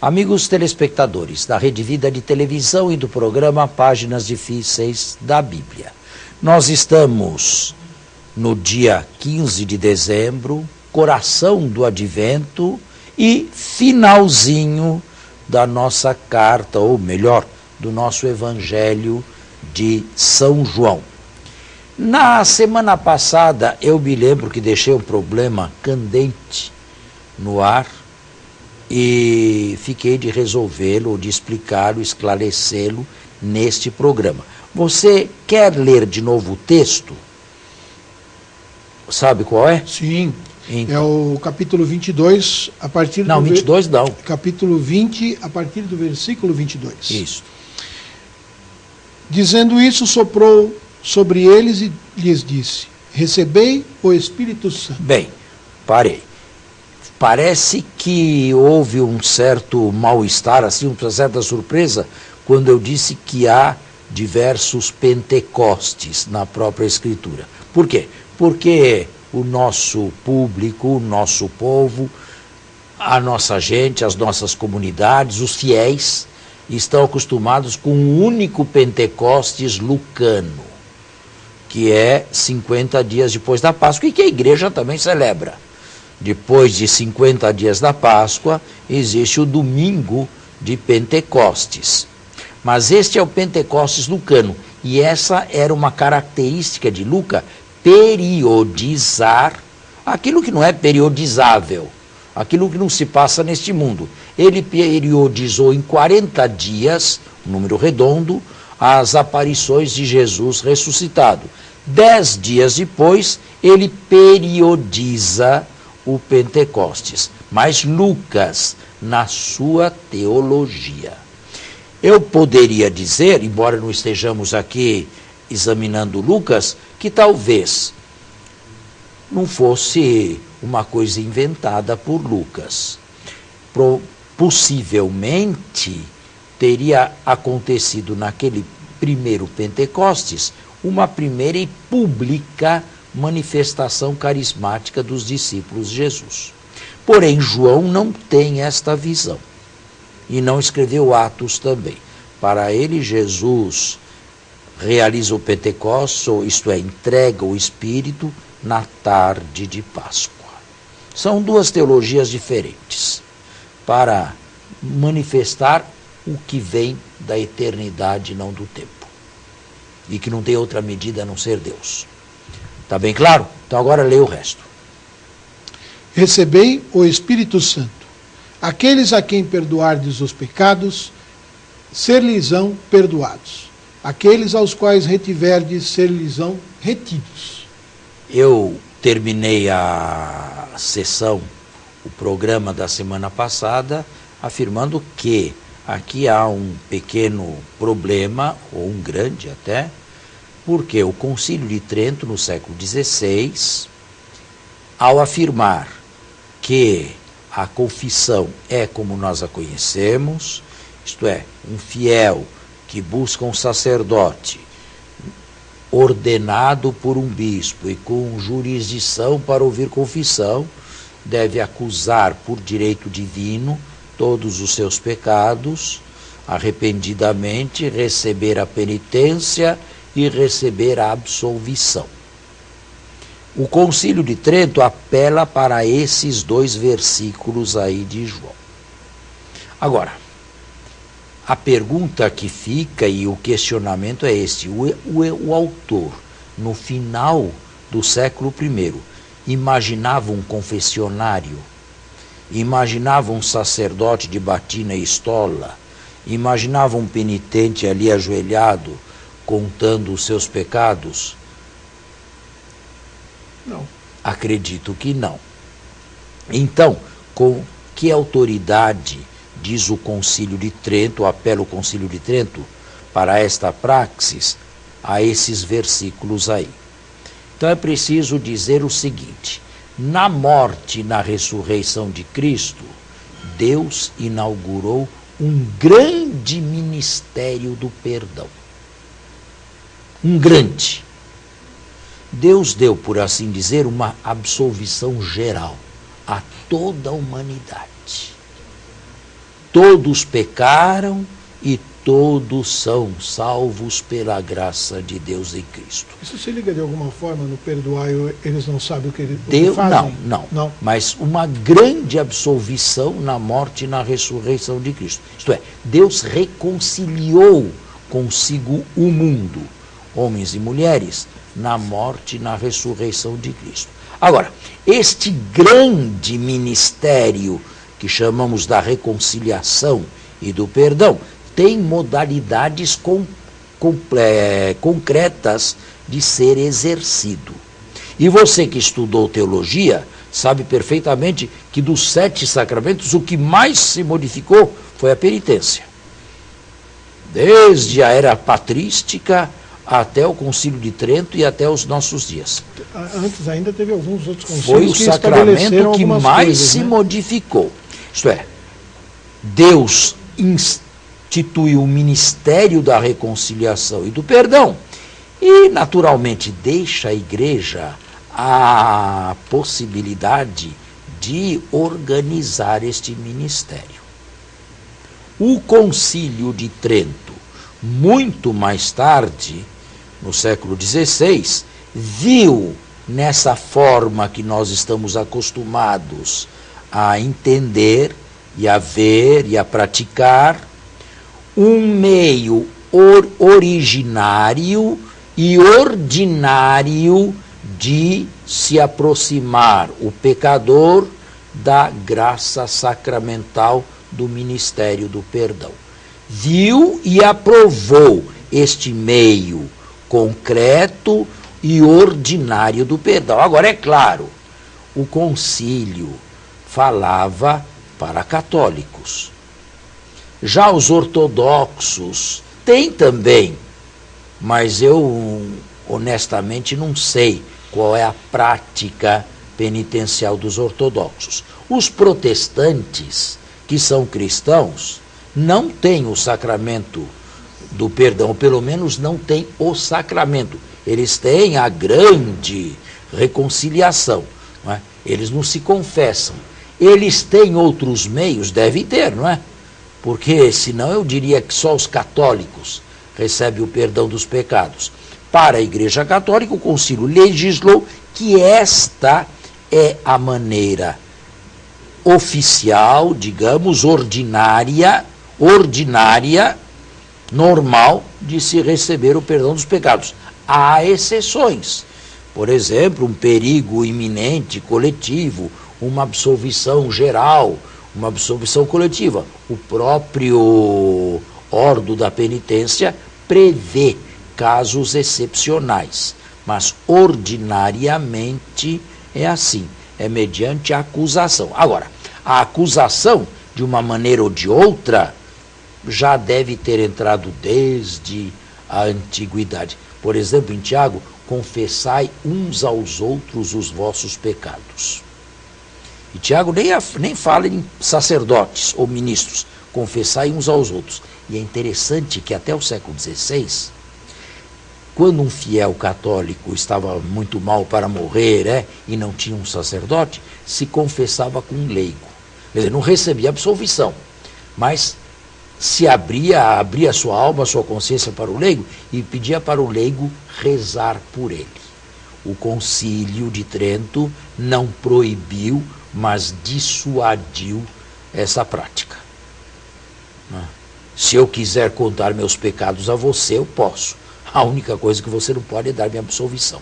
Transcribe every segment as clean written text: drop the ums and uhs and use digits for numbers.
Amigos telespectadores da Rede Vida de Televisão e do programa Páginas Difíceis da Bíblia, nós estamos no dia 15 de dezembro, coração do Advento e finalzinho da nossa carta, ou melhor, do nosso Evangelho de São João. Na semana passada eu me lembro que deixei um problema candente no ar e fiquei de resolvê-lo, de explicá-lo, esclarecê-lo neste programa. Você quer ler de novo o texto? Sabe qual é? Sim, então. É o capítulo 22, a partir não, do... 22 não. Capítulo 20, a partir do versículo 22. Isso. Dizendo isso, soprou sobre eles e lhes disse: recebei o Espírito Santo. Bem, parei. Parece que houve um certo mal-estar, assim, uma certa surpresa, quando eu disse que há diversos pentecostes na própria Escritura. Por quê? Porque o nosso público, o nosso povo, a nossa gente, as nossas comunidades, os fiéis, estão acostumados com um único Pentecostes lucano, que é 50 dias depois da Páscoa, e que a igreja também celebra. Depois de 50 dias da Páscoa, existe o domingo de Pentecostes. Mas este é o Pentecostes lucano, e essa era uma característica de Lucas, periodizar aquilo que não é periodizável, aquilo que não se passa neste mundo. Ele periodizou em 40 dias, um número redondo, as aparições de Jesus ressuscitado. 10 dias depois, ele periodiza o Pentecostes, mas Lucas, na sua teologia. Eu poderia dizer, embora não estejamos aqui examinando Lucas, que talvez não fosse uma coisa inventada por Lucas. Possivelmente teria acontecido naquele primeiro Pentecostes uma primeira e pública manifestação carismática dos discípulos de Jesus. Porém, João não tem esta visão e não escreveu Atos também. Para ele, Jesus realiza o Pentecostes, isto é, entrega o Espírito na tarde de Páscoa. São duas teologias diferentes para manifestar o que vem da eternidade, não do tempo, e que não tem outra medida a não ser Deus. Está bem claro? Então agora leia o resto. Recebei o Espírito Santo. Aqueles a quem perdoardes os pecados, ser-lhes-ão perdoados. Aqueles aos quais retiverdes, ser-lhes-ão retidos. Eu terminei a sessão, o programa da semana passada, afirmando que aqui há um pequeno problema, ou um grande até, porque o Concílio de Trento, no século XVI, ao afirmar que a confissão é como nós a conhecemos, isto é, um fiel que busca um sacerdote ordenado por um bispo e com jurisdição para ouvir confissão, deve acusar por direito divino todos os seus pecados, arrependidamente receber a penitência e receber a absolvição. O Concílio de Trento apela para esses dois versículos aí de João. Agora, a pergunta que fica e o questionamento é este: o autor, no final do século I, imaginava um confessionário, imaginava um sacerdote de batina e estola, imaginava um penitente ali ajoelhado, contando os seus pecados? Não. Acredito que não. Então, com que autoridade diz o Concílio de Trento, apela o Concílio de Trento para esta praxis, a esses versículos aí? Então é preciso dizer o seguinte: na morte e na ressurreição de Cristo, Deus inaugurou um grande ministério do perdão. Um grande. Deus deu, por assim dizer, uma absolvição geral a toda a humanidade. todos pecaram e todos são salvos pela graça de Deus em Cristo. Isso se liga de alguma forma no perdoar e eles não sabem o que eles Deus, fazem? não. Mas uma grande absolvição na morte e na ressurreição de Cristo. Isto é, Deus reconciliou consigo o mundo, homens e mulheres, na morte e na ressurreição de Cristo. Agora, este grande ministério que chamamos da reconciliação e do perdão tem modalidades concretas de ser exercido. E você que estudou teologia sabe perfeitamente que dos 7 sacramentos o que mais se modificou foi a penitência. Desde a era patrística até o Concílio de Trento e até os nossos dias. Antes ainda teve alguns outros concílios foi o que sacramento que mais coisas, se né? modificou. Isto é, Deus instituiu o ministério da reconciliação e do perdão e, naturalmente, deixa à Igreja a possibilidade de organizar este ministério. O Concílio de Trento, muito mais tarde, no século XVI, viu nessa forma que nós estamos acostumados a entender e a ver e a praticar um meio originário e ordinário de se aproximar o pecador da graça sacramental do ministério do perdão. Viu e aprovou este meio concreto e ordinário do perdão. Agora, é claro, o concílio falava para católicos. Já os ortodoxos têm também, mas eu honestamente não sei qual é a prática penitencial dos ortodoxos. Os protestantes, que são cristãos, não têm o sacramento do perdão, ou pelo menos não têm o sacramento. Eles têm a grande reconciliação, não é? Eles não se confessam. Eles têm outros meios, devem ter, não é? Porque senão eu diria que só os católicos recebem o perdão dos pecados. Para a Igreja Católica, o concílio legislou que esta é a maneira oficial, digamos, ordinária, normal, de se receber o perdão dos pecados. Há exceções. Por exemplo, um perigo iminente coletivo, uma absolvição geral, uma absolvição coletiva. O próprio ordo da penitência prevê casos excepcionais, mas ordinariamente é assim, é mediante a acusação. Agora, a acusação, de uma maneira ou de outra, já deve ter entrado desde a antiguidade. Por exemplo, em Tiago, confessai uns aos outros os vossos pecados. E Tiago nem fala em sacerdotes ou ministros, confessai uns aos outros. E é interessante que até o século XVI, quando um fiel católico estava muito mal para morrer e não tinha um sacerdote, se confessava com um leigo. Ele não recebia absolvição, mas se abria sua alma, sua consciência para o leigo e pedia para o leigo rezar por ele. O Concílio de Trento não proibiu, mas dissuadiu essa prática. Se eu quiser contar meus pecados a você, eu posso. A única coisa que você não pode é dar minha absolvição.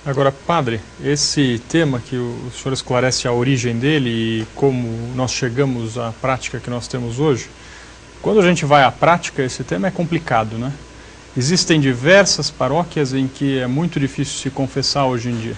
Agora, padre, esse tema que o senhor esclarece a origem dele e como nós chegamos à prática que nós temos hoje, quando a gente vai à prática, esse tema é complicado, né? Existem diversas paróquias em que é muito difícil se confessar hoje em dia.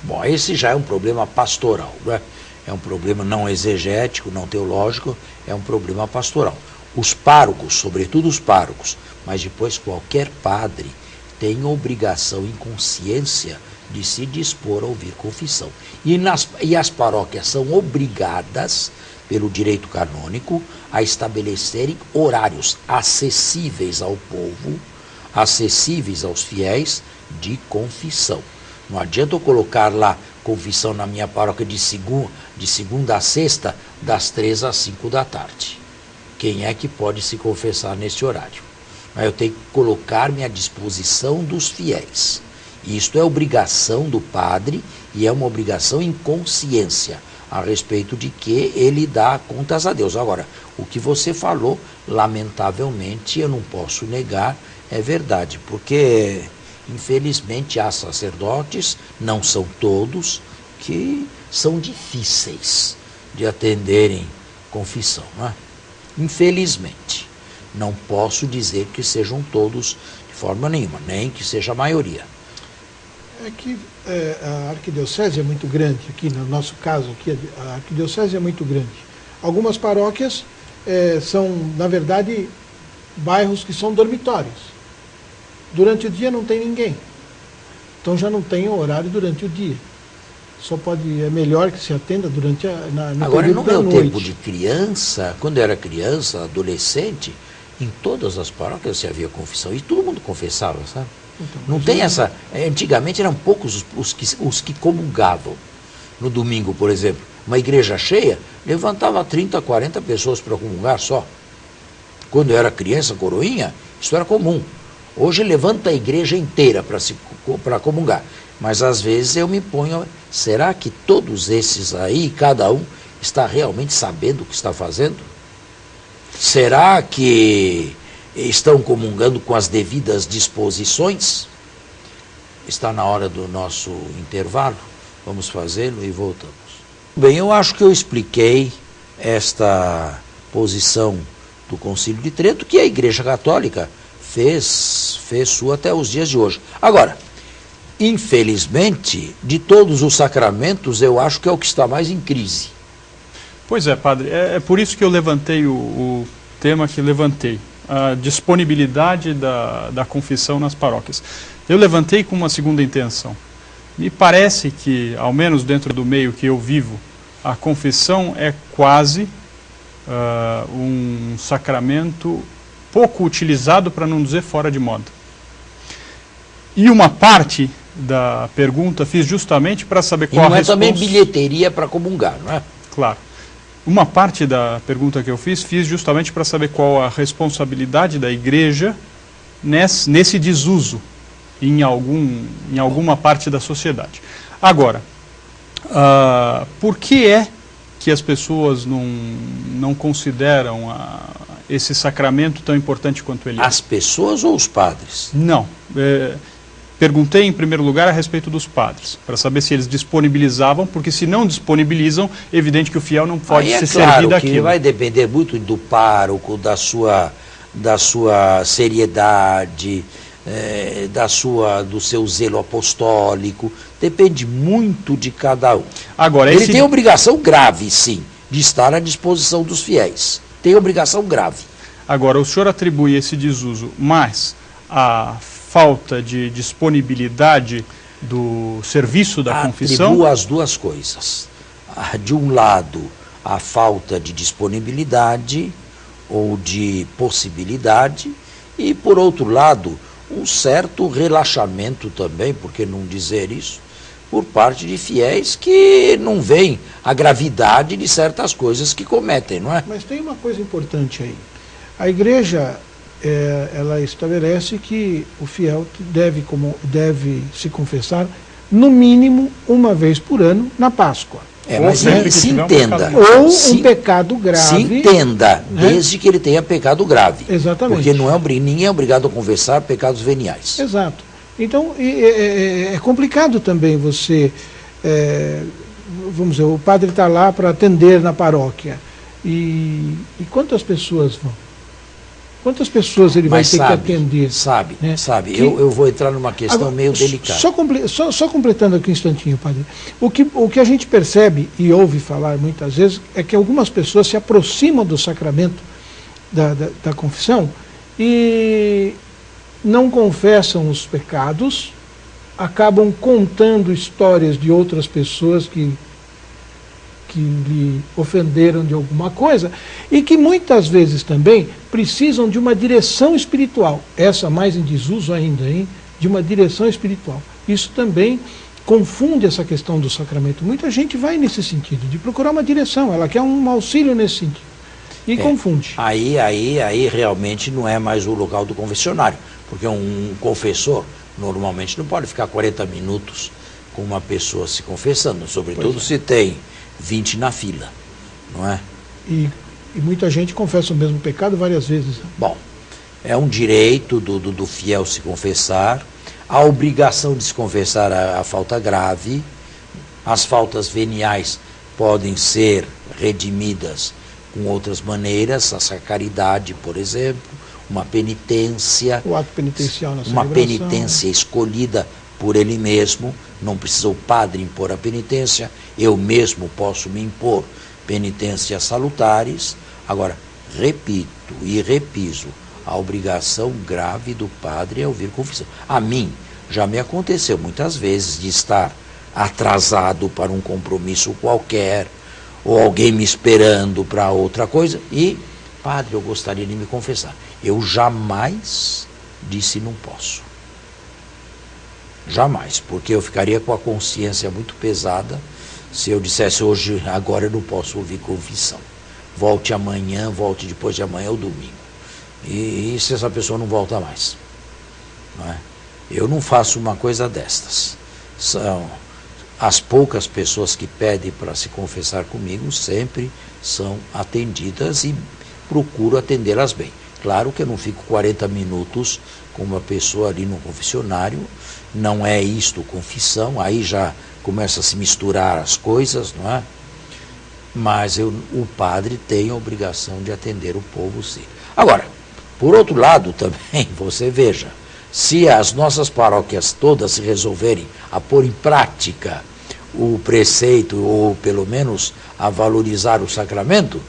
Bom, esse já é um problema pastoral, né? É um problema não exegético, não teológico, é um problema pastoral. Os párocos, sobretudo os párocos, mas depois qualquer padre, tem obrigação em consciência de se dispor a ouvir confissão. E as paróquias são obrigadas, pelo direito canônico, a estabelecerem horários acessíveis ao povo, acessíveis aos fiéis, de confissão. Não adianta eu colocar lá confissão na minha paróquia de segunda a sexta, das 3 às 5 da tarde. Quem é que pode se confessar nesse horário? Mas eu tenho que colocar-me à disposição dos fiéis. Isto é obrigação do padre e é uma obrigação em consciência a respeito de que ele dá contas a Deus. Agora, o que você falou, lamentavelmente, eu não posso negar, é verdade, porque infelizmente há sacerdotes, não são todos, que são difíceis de atenderem confissão, não é? Infelizmente, não posso dizer que sejam todos de forma nenhuma, nem que seja a maioria. É que a arquidiocese é muito grande, aqui no nosso caso, aqui, a arquidiocese é muito grande. Algumas paróquias são, na verdade, bairros que são dormitórios. Durante o dia não tem ninguém. Então já não tem horário durante o dia. É melhor que se atenda durante no Agora, período no da meu noite. tempo de criança, quando eu era criança, adolescente, em todas as paróquias se havia confissão. E todo mundo confessava, sabe? Então, Não tem essa... Antigamente eram poucos os que comungavam. No domingo, por exemplo, uma igreja cheia, levantava 30, 40 pessoas para comungar só. Quando eu era criança, coroinha, isso era comum. Hoje levanta a igreja inteira para comungar. Mas às vezes eu me ponho... Será que todos esses aí, cada um, está realmente sabendo o que está fazendo? Será que estão comungando com as devidas disposições? Está na hora do nosso intervalo. Vamos fazê-lo e voltamos. Bem, eu acho que eu expliquei esta posição do Concílio de Trento, que a Igreja Católica fez sua até os dias de hoje. Agora, infelizmente, de todos os sacramentos, eu acho que é o que está mais em crise. Pois é, padre, é por isso que eu levantei o tema que levantei, a disponibilidade da confissão nas paróquias. Eu levantei com uma segunda intenção. Me parece que, ao menos dentro do meio que eu vivo, a confissão é quase um sacramento pouco utilizado, para não dizer fora de moda. E uma parte da pergunta fiz justamente para saber qual a resposta... E não é também bilheteria para comungar, não é? Claro. Uma parte da pergunta que eu fiz justamente para saber qual a responsabilidade da igreja nesse desuso em alguma parte da sociedade. Agora, por que é que as pessoas não consideram esse sacramento tão importante quanto ele é? As pessoas ou os padres? Não. Perguntei em primeiro lugar a respeito dos padres, para saber se eles disponibilizavam, porque se não disponibilizam, é evidente que o fiel não pode se servir daquilo. Que vai depender muito do pároco, da sua seriedade, do seu zelo apostólico, depende muito de cada um. Agora, ele tem obrigação grave, sim, de estar à disposição dos fiéis. Tem obrigação grave. Agora, o senhor atribui esse desuso mais a falta de disponibilidade do serviço da confissão? Atribuo as duas coisas. De um lado, a falta de disponibilidade ou de possibilidade, e por outro lado, um certo relaxamento também, por que não dizer isso, por parte de fiéis que não veem a gravidade de certas coisas que cometem, não é? Mas tem uma coisa importante aí. A igreja... ela estabelece que o fiel deve se confessar no mínimo uma vez por ano na Páscoa. Mas se entenda. Ou um pecado grave. Se entenda, desde que ele tenha pecado grave. Exatamente. Porque ninguém é obrigado a confessar pecados veniais. Exato. Então, é complicado também você... vamos dizer, o padre está lá para atender na paróquia. E quantas pessoas vão? Quantas pessoas ele vai ter que atender? Sabe. Eu vou entrar numa questão meio delicada. Só completando aqui um instantinho, padre. O que a gente percebe e ouve falar muitas vezes é que algumas pessoas se aproximam do sacramento da confissão e não confessam os pecados, acabam contando histórias de outras pessoas que lhe ofenderam de alguma coisa, e que muitas vezes também precisam de uma direção espiritual, essa mais em desuso ainda, hein? De uma direção espiritual. Isso também confunde essa questão do sacramento. Muita gente vai nesse sentido, de procurar uma direção, ela quer um auxílio nesse sentido. E confunde. Aí realmente não é mais o local do confessionário, porque um confessor normalmente não pode ficar 40 minutos com uma pessoa se confessando, sobretudo se tem 20 na fila, não é? E muita gente confessa o mesmo pecado várias vezes. Bom, é um direito do fiel se confessar, a obrigação de se confessar a falta grave, as faltas veniais podem ser redimidas com outras maneiras, a caridade, por exemplo, uma penitência. O ato penitencial na uma celebração. penitência escolhida por ele mesmo, não precisa o padre impor a penitência, eu mesmo posso me impor penitências salutares. Agora, repito e repiso, a obrigação grave do padre é ouvir confissão. A mim já me aconteceu muitas vezes de estar atrasado para um compromisso qualquer, ou alguém me esperando para outra coisa, e, padre, eu gostaria de me confessar. Eu jamais disse não posso. Jamais, porque eu ficaria com a consciência muito pesada se eu dissesse hoje, agora eu não posso ouvir confissão. Volte amanhã, volte depois de amanhã ou domingo. E se essa pessoa não volta mais? Não é? Eu não faço uma coisa destas. São as poucas pessoas que pedem para se confessar comigo, sempre são atendidas e procuro atendê-las bem. Claro que eu não fico 40 minutos com uma pessoa ali no confessionário, não é isto confissão, aí já começa a se misturar as coisas, não é? Mas o padre tem a obrigação de atender o povo, sim. Agora, por outro lado também, você veja, se as nossas paróquias todas se resolverem a pôr em prática o preceito, ou pelo menos a valorizar o sacramento,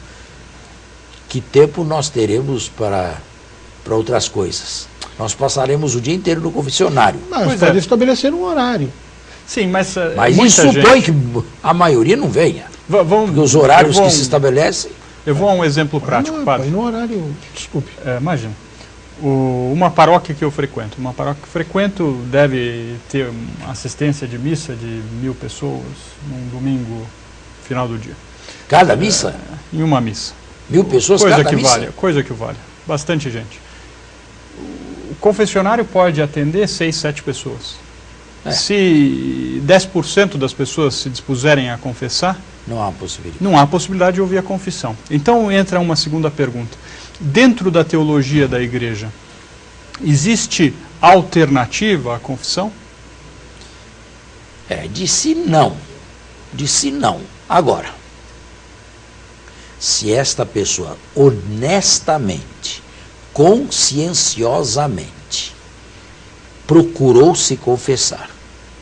que tempo nós teremos para outras coisas? Nós passaremos o dia inteiro no confessionário. Mas pode estabelecer um horário. Sim, mas isso supõe que a maioria não venha. Porque os horários que se estabelecem... Eu vou a um exemplo prático, padre. No horário, desculpe. Imagina, uma paróquia que eu frequento, deve ter uma assistência de missa de 1000 pessoas num domingo, final do dia. Cada missa? Em uma missa. 1000 pessoas cada missa? Coisa que vale, bastante gente. O confessionário pode atender 6, 7 pessoas. Se 10% das pessoas se dispuserem a confessar, não há possibilidade. Não há possibilidade de ouvir a confissão. Então entra uma segunda pergunta. Dentro da teologia da igreja, existe alternativa à confissão? De si não. De si não. Agora, se esta pessoa honestamente, conscienciosamente, procurou se confessar,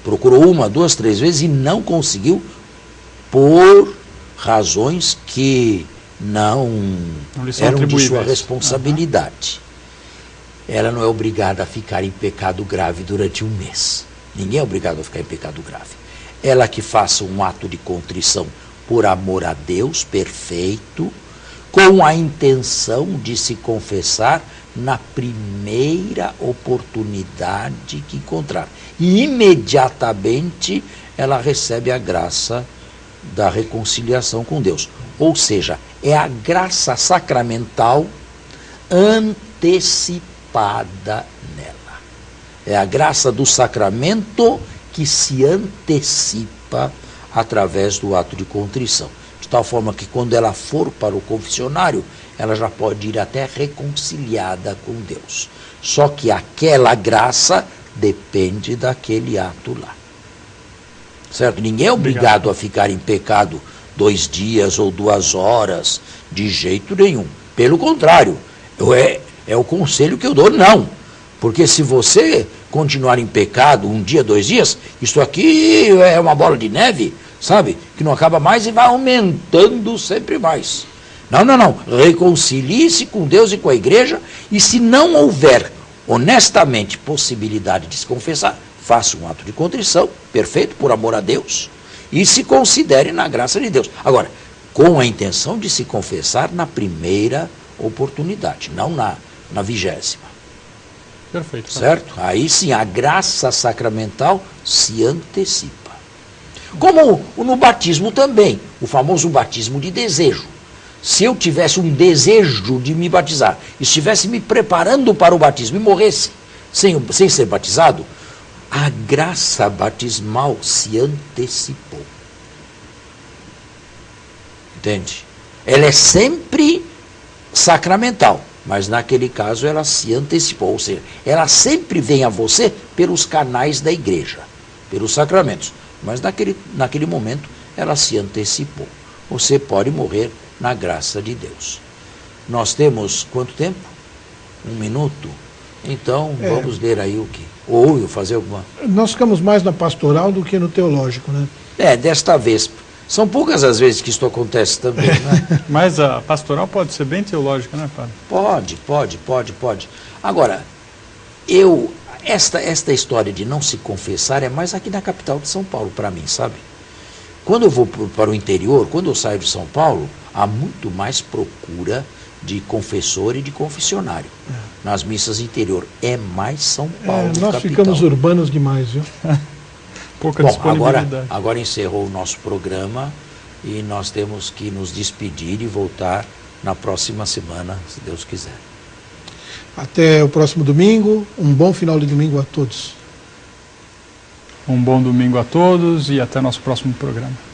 procurou 1, 2, 3 vezes e não conseguiu, por razões que não eram de sua responsabilidade. Ela não é obrigada a ficar em pecado grave durante um mês. Ninguém é obrigado a ficar em pecado grave. Ela que faça um ato de contrição por amor a Deus, perfeito, com a intenção de se confessar na primeira oportunidade que encontrar. E imediatamente ela recebe a graça da reconciliação com Deus. Ou seja, é a graça sacramental antecipada nela. É a graça do sacramento que se antecipa através do ato de contrição. De tal forma que quando ela for para o confessionário, ela já pode ir até reconciliada com Deus. Só que aquela graça depende daquele ato lá. Certo? Ninguém é obrigado a ficar em pecado 2 dias ou 2 horas, de jeito nenhum. Pelo contrário, é o conselho que eu dou, não. Porque se você continuar em pecado 1 dia, 2 dias, isso aqui é uma bola de neve, sabe? Que não acaba mais e vai aumentando sempre mais. Não. Reconcilie-se com Deus e com a igreja, e se não houver honestamente possibilidade de se confessar, faça um ato de contrição, perfeito, por amor a Deus, e se considere na graça de Deus. Agora, com a intenção de se confessar na primeira oportunidade, não na 20ª. Perfeito. Certo? Aí sim, a graça sacramental se antecipa. Como no batismo também, o famoso batismo de desejo. Se eu tivesse um desejo de me batizar, estivesse me preparando para o batismo e morresse sem ser batizado, a graça batismal se antecipou. Entende? Ela é sempre sacramental, mas naquele caso ela se antecipou, ou seja, ela sempre vem a você pelos canais da igreja, pelos sacramentos, mas naquele momento ela se antecipou. Você pode morrer na graça de Deus. Nós temos quanto tempo? 1 minuto? Então vamos ler aí o que? Ou fazer alguma... Nós ficamos mais na pastoral do que no teológico, né? Desta vez. São poucas as vezes que isto acontece também, né? Mas a pastoral pode ser bem teológica, né, padre? Pode. Agora, esta história de não se confessar é mais aqui na capital de São Paulo, para mim, sabe? Quando eu vou para o interior, quando eu saio de São Paulo, há muito mais procura de confessor e de confessionário. Nas missas interior, é mais São Paulo, nós capital. ficamos urbanos demais, viu? Pouca Bom, disponibilidade. agora encerrou o nosso programa e nós temos que nos despedir e voltar na próxima semana, se Deus quiser. Até o próximo domingo. Um bom final de domingo a todos. Um bom domingo a todos e até nosso próximo programa.